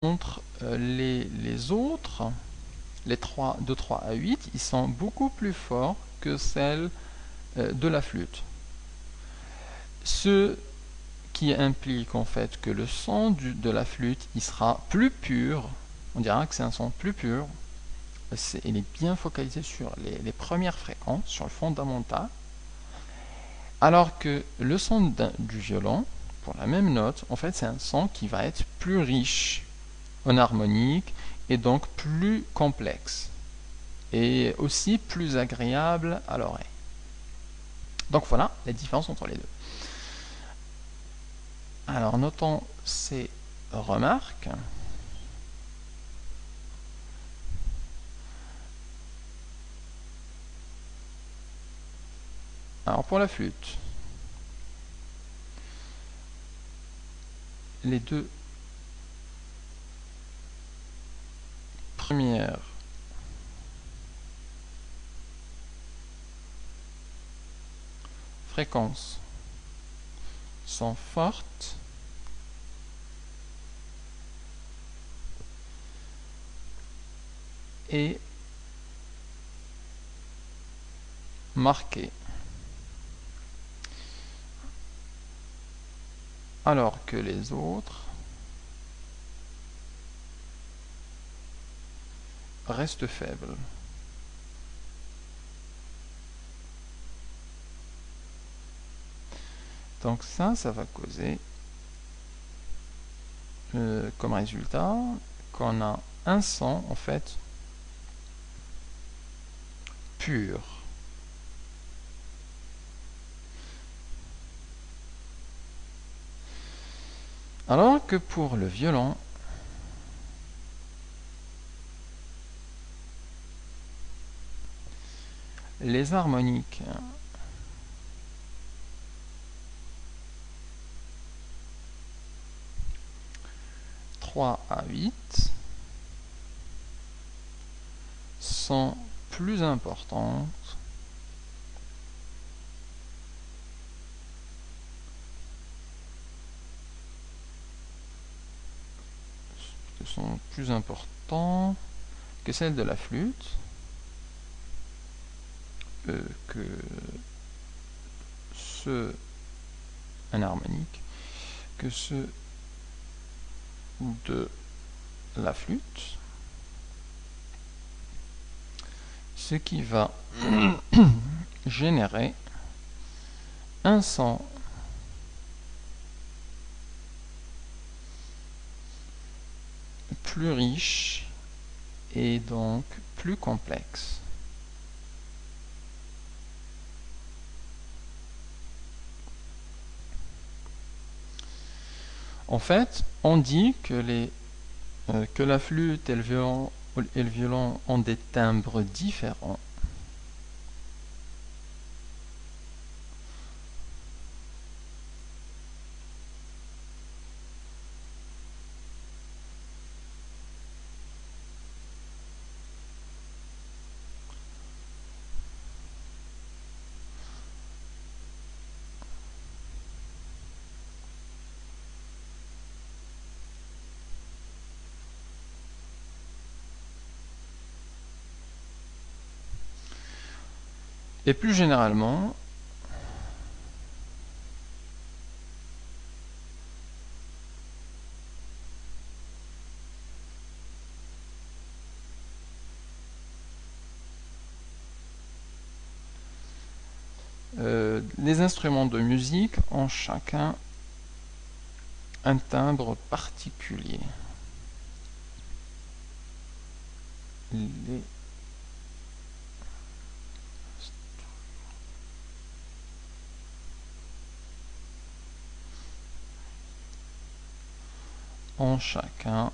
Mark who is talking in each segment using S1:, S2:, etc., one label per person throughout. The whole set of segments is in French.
S1: contre, les autres, de 3 à 8, ils sont beaucoup plus forts que celles de la flûte. Ce qui implique en fait que le son de la flûte il sera plus pur, on dira que c'est un son plus pur, il est bien focalisé sur les premières fréquences, sur le fondamental, alors que le son du violon, pour la même note, en fait c'est un son qui va être plus riche en harmonique et donc plus complexe et aussi plus agréable à l'oreille. Donc voilà la différence entre les deux. Alors notons ces remarques. Alors pour la flûte, les deux premières fréquences sont fortes et marquées, alors que les autres restent faibles. Donc ça va causer comme résultat qu'on a un son en fait pur. Alors que pour le violon, les harmoniques à 8 sont plus importantes que celles de la flûte, que ceux en harmonique, que ceux de la flûte, ce qui va générer un son plus riche et donc plus complexe. En fait, on dit que la flûte et le violon ont des timbres différents. Et plus généralement, les instruments de musique ont chacun un timbre particulier. Ont chacun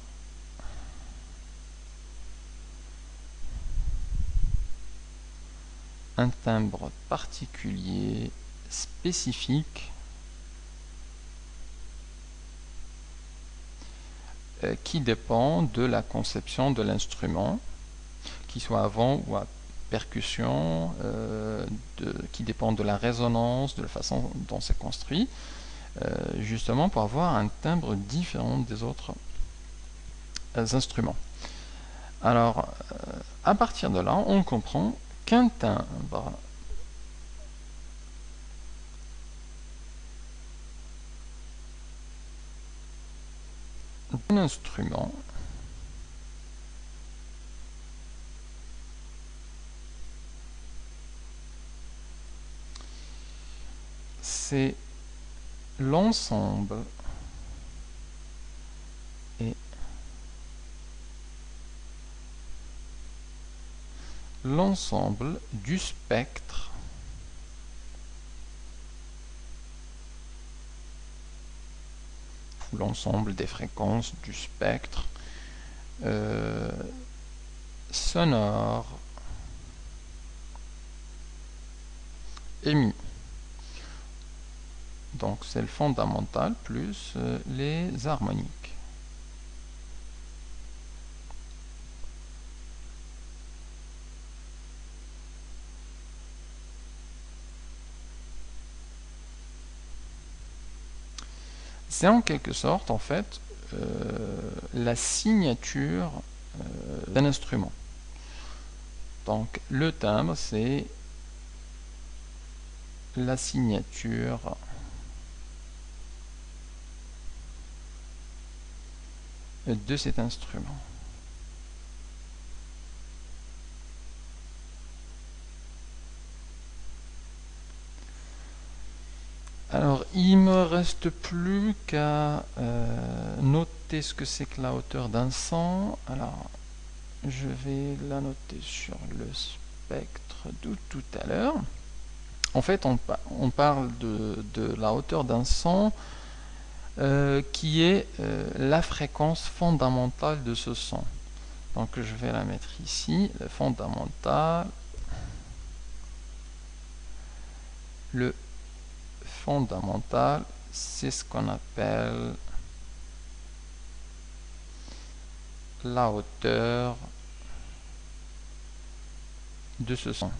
S1: un timbre particulier, spécifique, qui dépend de la conception de l'instrument, qu'il soit avant ou à percussion, qui dépend de la résonance, de la façon dont c'est construit, justement pour avoir un timbre différent des autres instruments. Alors, à partir de là, on comprend qu'un timbre d'un instrument c'est l'ensemble et l'ensemble du spectre ou l'ensemble des fréquences du spectre sonore émis. Donc c'est le fondamental plus les harmoniques. C'est en quelque sorte en fait la signature d'un instrument. Donc le timbre c'est la signature de cet instrument. Alors, il me reste plus qu'à noter ce que c'est que la hauteur d'un son. Alors, je vais la noter sur le spectre de tout à l'heure. En fait, on parle de la hauteur d'un son qui est la fréquence fondamentale de ce son. Donc, je vais la mettre ici, le fondamental. Le fondamental, c'est ce qu'on appelle la hauteur de ce son.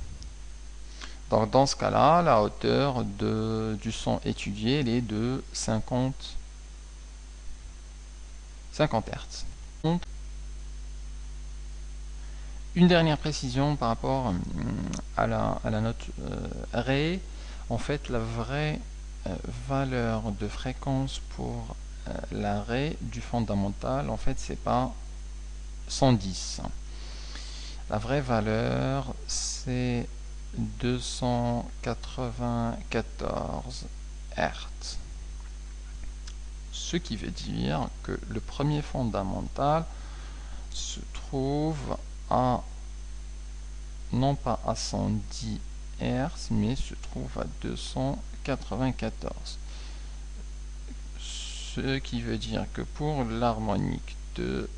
S1: Donc dans ce cas-là, la hauteur du son étudié elle est de 50 Hz. Une dernière précision par rapport à la note Ré. En fait, la vraie valeur de fréquence pour la Ré du fondamental, en fait, c'est pas 110. La vraie valeur, c'est 294 Hz. Ce qui veut dire que le premier fondamental se trouve à, non pas à 110 Hz, mais se trouve à 294. Ce qui veut dire que pour l'harmonique 2,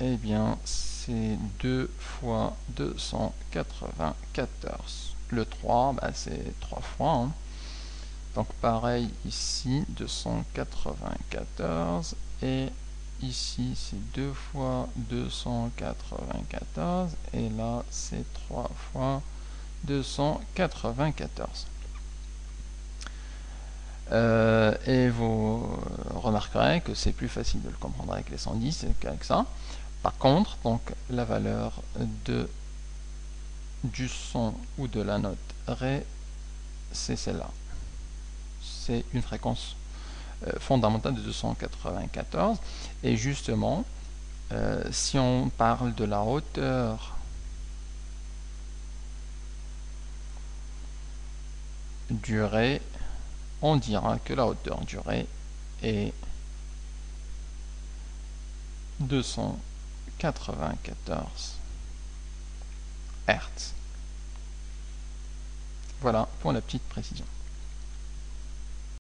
S1: eh bien, c'est 2 fois 294. Le 3, bah, c'est 3 fois. Hein. Donc pareil ici, 294. Et ici, c'est 2 fois 294. Et là, c'est 3 fois 294. Et vous remarquerez que c'est plus facile de le comprendre avec les 110 qu'avec ça. Par contre, donc la valeur du son ou de la note Ré, c'est celle-là. C'est une fréquence fondamentale de 294. Et justement, si on parle de la hauteur du Ré, on dira que la hauteur du Ré est 294 Hz. Voilà pour la petite précision.